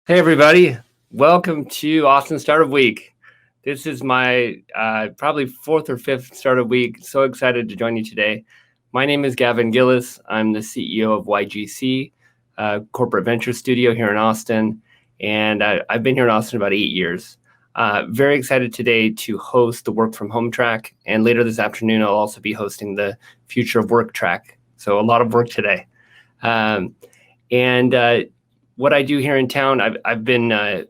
Hey everybody, welcome to Austin Startup Week. This is my probably fourth or fifth startup week. So excited to join you today. My name is Gavin Gillas. I'm the CEO of YGC, corporate venture studio here in Austin. And I've been here in Austin about 8 years. Very excited today to host the work from home track. And later this afternoon, I'll also be hosting the future of work track. So a lot of work today. What I do here in town, I've been an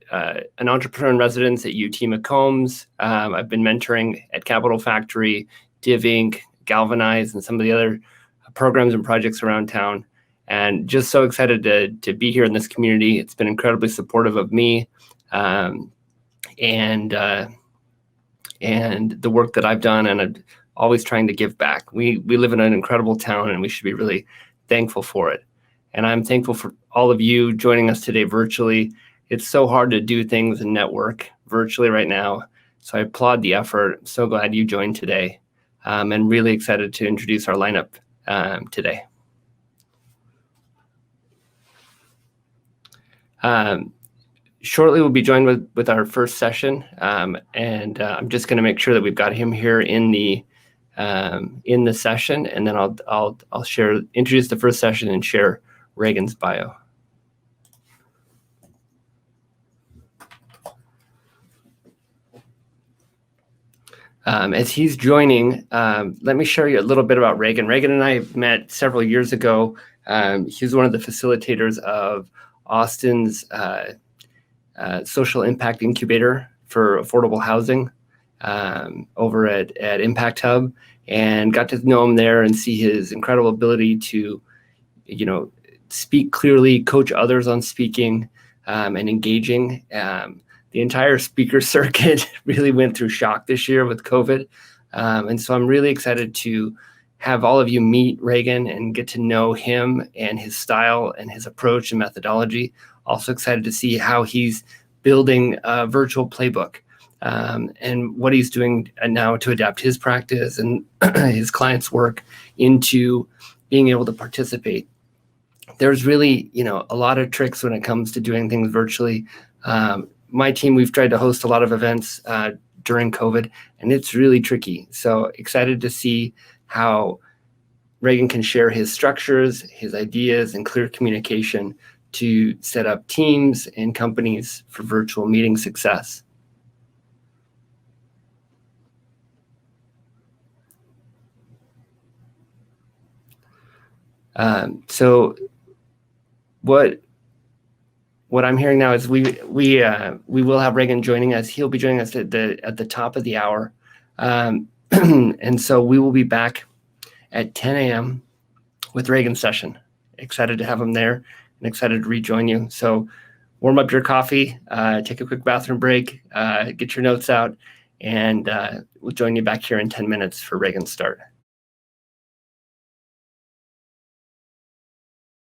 entrepreneur in residence at UT McCombs. I've been mentoring at Capital Factory, Div Inc., Galvanize, and some of the other programs and projects around town. And just so excited to be here in this community. It's been incredibly supportive of me and the work that I've done, and I'm always trying to give back. We live in an incredible town, and we should be really thankful for it. And I'm thankful for all of you joining us today virtually. It's so hard to do things and network virtually right now. So I applaud the effort. I'm so glad you joined today, and really excited to introduce our lineup today. Shortly, we'll be joined with our first session, and I'm just going to make sure that we've got him here in the session, and then I'll introduce the first session and share Regan's bio. As he's joining, let me share you a little bit about Regan. Regan and I met several years ago. He was one of the facilitators of Austin's social impact incubator for affordable housing over at Impact Hub, and got to know him there and see his incredible ability to, speak clearly, coach others on speaking, and engaging. The entire speaker circuit really went through shock this year with COVID. And so I'm really excited to have all of you meet Regan and get to know him and his style and his approach and methodology. Also excited to see how he's building a virtual playbook and what he's doing now to adapt his practice and his clients' work into being able to participate. There's really, a lot of tricks when it comes to doing things virtually. My team, we've tried to host a lot of events during COVID, and it's really tricky. So excited to see how Regan can share his structures, his ideas, and clear communication to set up teams and companies for virtual meeting success. So what I'm hearing now is we will have Regan joining us. He'll be joining us at the top of the hour, and so we will be back at 10 a.m. with Regan's session. Excited to have him there and excited to rejoin you. So warm up your coffee, take a quick bathroom break, get your notes out, and we'll join you back here in 10 minutes for Regan's start.